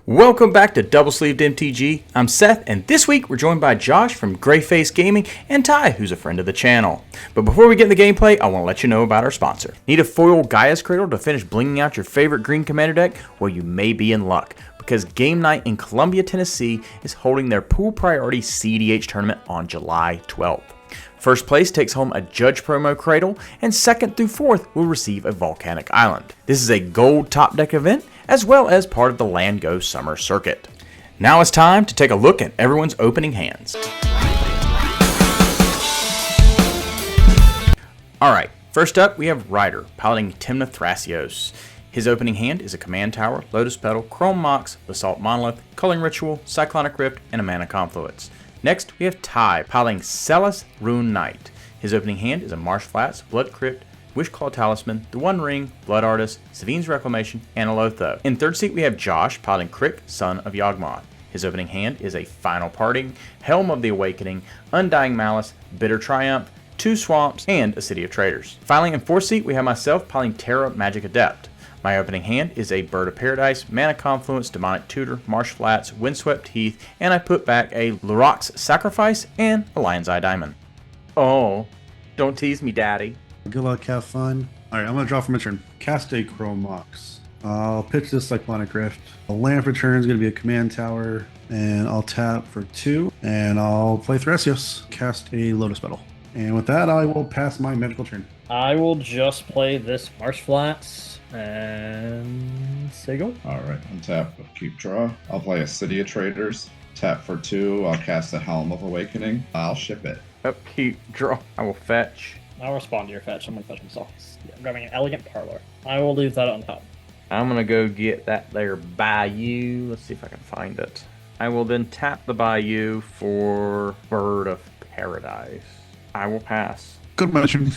Welcome back to Double Sleeved MTG. I'm Seth, and this week we're joined by Josh from Greyface Gaming and Ty, who's a friend of the channel. But before we get in the gameplay, I want to let you know about our sponsor. Need a foil Gaia's Cradle to finish blinging out your favorite green commander deck? Well, you may be in luck, because Game Night in Columbia, Tennessee is holding their pool priority CEDH tournament on July 12th. First place takes home a Judge Promo Cradle, and second through fourth will receive a Volcanic Island. This is a gold top deck event, as well as part of the Land Go Summer Circuit. Now it's time to take a look at everyone's opening hands. Alright, first up we have Ryder, piloting Tymna Thasios. His opening hand is a Command Tower, Lotus Petal, Chrome Mox, Basalt Monolith, Culling Ritual, Cyclonic Rift, and a Mana Confluence. Next, we have Ty, piloting Celes Rune Knight. His opening hand is a Marsh Flats, Blood Crypt, Wishclaw Talisman, The One Ring, Blood Artist, Savine's Reclamation, and a Lotho. In third seat, we have Josh, piloting Crick, Son of Yawgmoth. His opening hand is a Final Parting, Helm of the Awakening, Undying Malice, Bitter Triumph, 2 Swamps, and a City of Traders. Finally, in fourth seat, we have myself, piloting Terra Magic Adept. My opening hand is a Bird of Paradise, Mana Confluence, Demonic Tutor, Marsh Flats, Windswept Heath, and I put back a Laroc's Sacrifice and a Lion's Eye Diamond. Oh, don't tease me, Daddy. Good luck, have fun. Alright, I'm going to draw for my turn. Cast a Chrome Mox. I'll pitch this Cyclonic Rift. A land for turn is going to be a Command Tower, and I'll tap for 2, and I'll play Thasios. Cast a Lotus Petal. And with that, I will pass my magical turn. I will just play this Marsh Flats and say go. Alright, untap, keep draw. I'll play a City of Traders. Tap for 2, I'll cast a Helm of Awakening. I'll ship it. Upkeep, draw. I will fetch. I'll respond to your fetch. I'm going to fetch myself. Yeah, I'm grabbing an Elegant Parlor. I will leave that on top. I'm going to go get that there Bayou. Let's see if I can find it. I will then tap the Bayou for Bird of Paradise. I will pass. Good mention.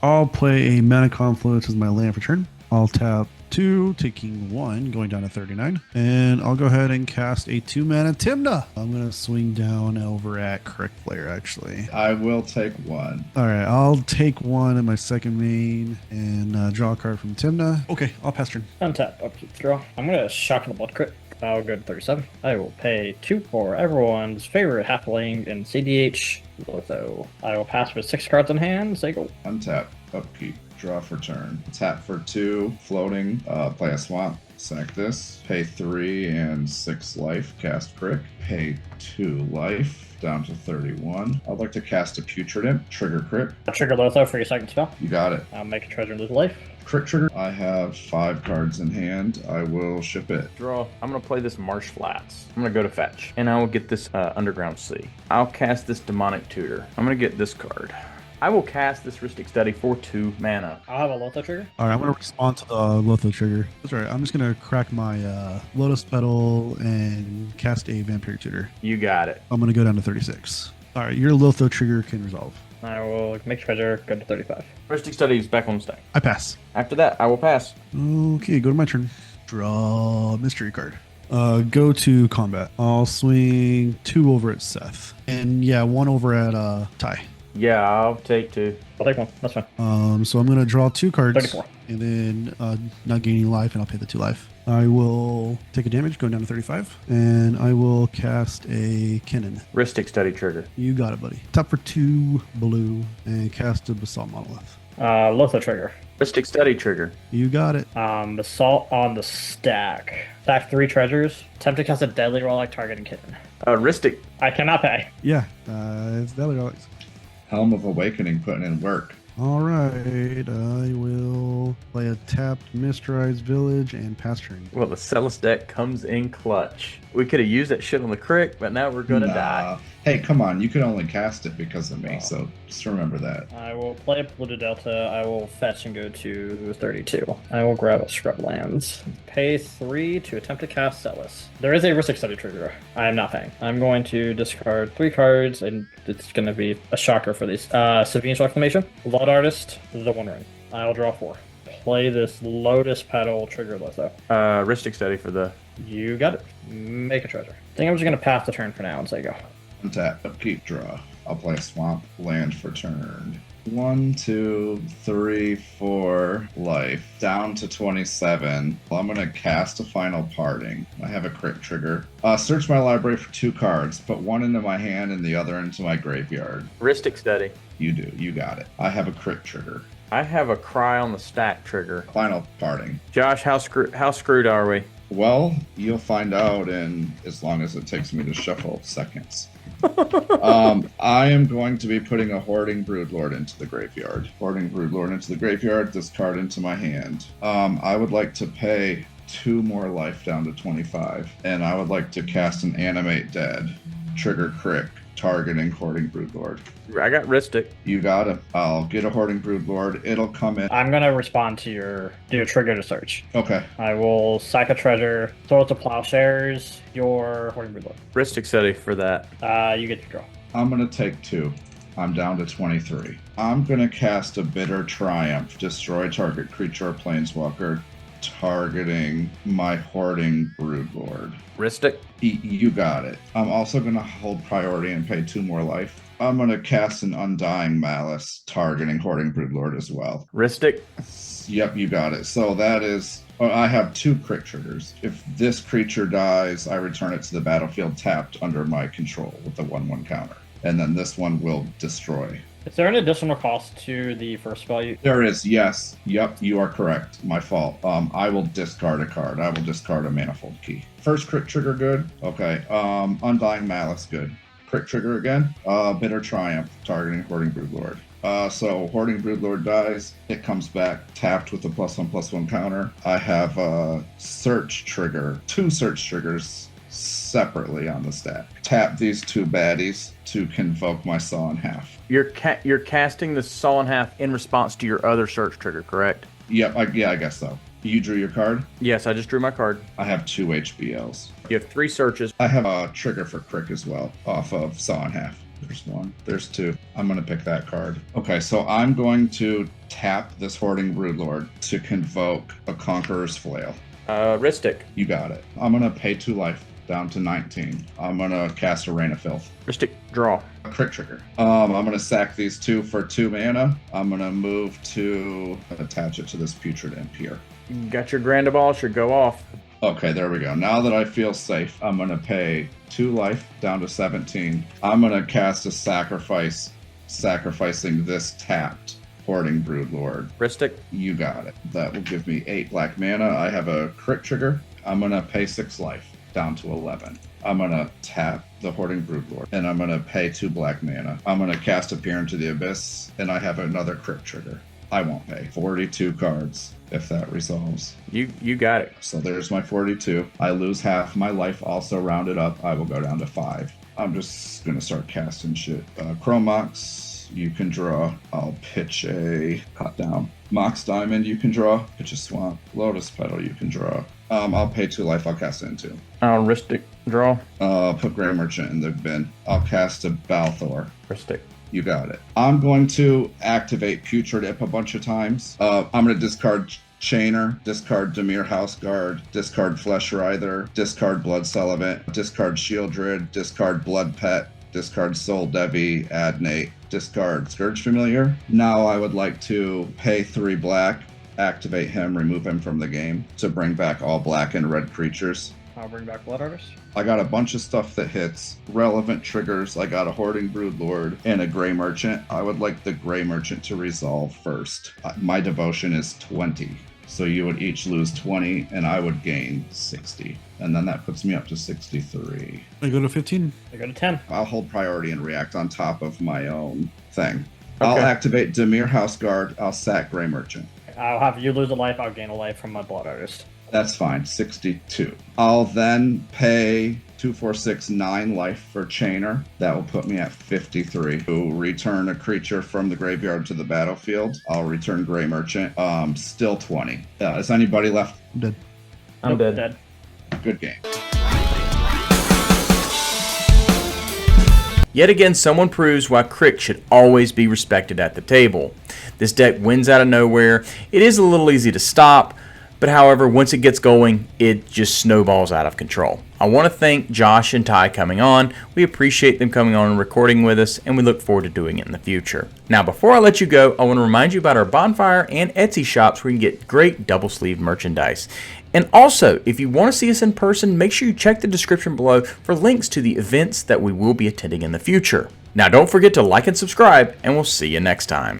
I'll play a Mana Confluence as my land for turn. I'll tap 2, taking 1, going down to 39. And I'll go ahead and cast a 2-mana Tymna. I'm going to swing down over at Correct Player, actually. I will take 1. Alright, I'll take 1 in my second main and draw a card from Tymna. Okay, I'll pass turn. Untap, upkeep, draw. I'm going to shock the Blood Crit. I'll go to 37. I will pay 2 for everyone's favorite halfling in CDH, Lotho. I will pass with 6 cards in hand. Say go. Untap, upkeep, draw for turn. Tap for 2, floating, play a swamp. Sack this. Pay 3 and 6 life. Cast Crick. Pay 2 life. Down to 31. I'd like to cast a Putrid Imp. Trigger Crick. I'll trigger Lotho for your second spell. You got it. I'll make a treasure and lose life. Crick trigger. I have 5 cards in hand. I will ship it. Draw. I'm going to play this Marsh Flats. I'm going to go to fetch. And I will get this Underground Sea. I'll cast this Demonic Tutor. I'm going to get this card. I will cast this Rhystic Study for 2 mana. I'll have a Lotho trigger. Alright, I'm going to respond to the Lotho trigger. That's right, I'm just going to crack my Lotus Petal and cast a Vampiric Tutor. You got it. I'm going to go down to 36. Alright, your Lotho trigger can resolve. I will make treasure, go to 35. Rhystic Study is back on the stack. I pass. After that, I will pass. Okay, go to my turn. Draw a mystery card. Go to combat. I'll swing 2 over at Seth. And yeah, 1 over at Ty. Yeah, I'll take 2. I'll take 1. That's fine. So I'm going to draw 2 cards. 34. And then not gaining life, and I'll pay the 2 life. I will take a damage, going down to 35. And I will cast a Cannon. Rhystic Study trigger. You got it, buddy. Tap for 2 blue and cast a Basalt Monolith. Lotho trigger. Rhystic Study trigger. You got it. Basalt on the stack. Stack 3 treasures. Attempt to cast a Deadly Relic targeting Kitten. Rhystic. I cannot pay. Yeah, it's Deadly Relics. Helm of Awakening putting in work. All right, I will play a tapped Mysterized Village and pass turn. Well, the Celes deck comes in clutch. We could have used that shit on the crick, but now we're gonna die. Hey, come on. You can only cast it because of me, so just remember that. I will play a Polluted Delta. I will fetch and go to 32. I will grab a Scrublands. Pay 3 to attempt to cast Celes. There is a Rhystic Study trigger. I am not paying. I'm going to discard 3 cards, and it's going to be a shocker for these. Savine's Reclamation, Blood Artist, The One Ring. I'll draw 4. Play this Lotus Petal trigger Lotho. Rhystic Study for the... You got it. Make a treasure. I think I'm just going to pass the turn for now and say go. Untap, upkeep, draw. I'll play a swamp land for turn. 1, 2, 3, 4 life, down to 27. Well, I'm going to cast a final parting. I have a crit trigger. Search my library for 2 cards. Put one into my hand and the other into my graveyard. Heuristic study. You do. You got it. I have a crit trigger. I have a cry on the stack trigger. Final parting. Josh, how screwed are we? Well, you'll find out in as long as it takes me to shuffle seconds. I am going to be putting a Hoarding Broodlord into the graveyard. Hoarding Broodlord into the graveyard, this card into my hand. I would like to pay 2 more life down to 25, and I would like to cast an Animate Dead. Trigger Crick, targeting Hoarding Broodlord. I got Ristic. You got it. I'll get a Hoarding Broodlord. It'll come in. I'm gonna respond to your trigger to search. Okay. I will sack a treasure, throw it to Plowshares, your Hoarding Broodlord. Heuristic study for that. You get your draw. I'm going to take 2. I'm down to 23. I'm going to cast a Bitter Triumph. Destroy target creature or planeswalker, targeting my Hoarding Broodlord. Ristic. You got it. I'm also going to hold priority and pay 2 more life. I'm going to cast an Undying Malice, targeting Hoarding Broodlord as well. Ristic. Yep, you got it. So that is... I have 2 crit triggers. If this creature dies, I return it to the battlefield tapped under my control with the 1/1 counter. And then this one will destroy. Is there an additional cost to the first spell? There is, yes. Yep, you are correct. My fault. I will discard a card. I will discard a Manifold Key. First crit trigger, good. Okay. Undying Malice, good. Crit trigger again. Bitter Triumph, targeting Hoarding Broodlord. So Hoarding Broodlord dies. It comes back tapped with a +1/+1 counter. I have a search trigger, 2 search triggers separately on the stack. Tap these 2 baddies to convoke my Saw in Half. You're casting the Saw in Half in response to your other search trigger, correct? Yep, I guess so. You drew your card? Yes, I just drew my card. I have 2 HBLs. You have 3 searches. I have a trigger for Crick as well, off of Saw in Half. There's 1. There's 2. I'm going to pick that card. Okay, so I'm going to tap this Hoarding Broodlord to convoke a Conqueror's Flail. Ristic. You got it. I'm going to pay 2 life down to 19. I'm going to cast a Rain of Filth. Ristic, draw. A crit trigger. I'm going to sack these 2 for 2 mana. I'm going to move to attach it to this Putrid Imp here. You got your Grand Abolish or go off. Okay, there we go. Now that I feel safe, I'm going to pay 2 life down to 17. I'm going to cast a sacrifice, sacrificing this tapped Hoarding Broodlord. Ristic. You got it. That will give me 8 black mana. I have a crit trigger. I'm going to pay 6 life down to 11. I'm going to tap the Hoarding Broodlord, and I'm going to pay 2 black mana. I'm going to cast a Peer into the Abyss, and I have another crit trigger. I won't pay. 42 cards, if that resolves. You got it. So there's my 42. I lose half my life, also rounded up. I will go down to 5. I'm just going to start casting shit. Chrome Mox, you can draw. I'll pitch a cut down. Mox Diamond, you can draw. Pitch a Swamp. Lotus Petal, you can draw. I'll pay 2 life. I'll cast it into. Ristic, draw. Put Grey Merchant in the bin. I'll cast a Balthor. Ristic. You got it. I'm going to activate Putrid Imp a bunch of times. I'm going to discard Chainer, discard Dimir Houseguard, discard Flesh Writher, discard Blood Sullivan, discard Shieldred, discard Blood Pet, discard Soul Devi, Adnate, discard Scourge Familiar. Now I would like to pay 3 black, activate him, remove him from the game to bring back all black and red creatures. I'll bring back Blood Artist. I got a bunch of stuff that hits. Relevant triggers. I got a Hoarding Broodlord and a Grey Merchant. I would like the Grey Merchant to resolve first. My devotion is 20. So you would each lose 20 and I would gain 60. And then that puts me up to 63. I go to 15. I go to 10. I'll hold priority and react on top of my own thing. Okay. I'll activate Dimir Houseguard. I'll sack Grey Merchant. I'll have you lose a life. I'll gain a life from my Blood Artist. That's fine, 62. I'll then pay 2, 4, 6, 9 life for Chainer. That will put me at 53. To return a creature from the graveyard to the battlefield, I'll return Grey Merchant. Still 20. Is anybody left? I'm dead. I'm dead. Good game. Yet again, someone proves why Crick should always be respected at the table. This deck wins out of nowhere. It is a little easy to stop, But however, once it gets going, it just snowballs out of control. I want to thank Josh and Ty coming on. We appreciate them coming on and recording with us, and we look forward to doing it in the future. Now, before I let you go, I want to remind you about our Bonfire and Etsy shops where you can get great double sleeve merchandise. And also, if you want to see us in person, make sure you check the description below for links to the events that we will be attending in the future. Now, don't forget to like and subscribe, and we'll see you next time.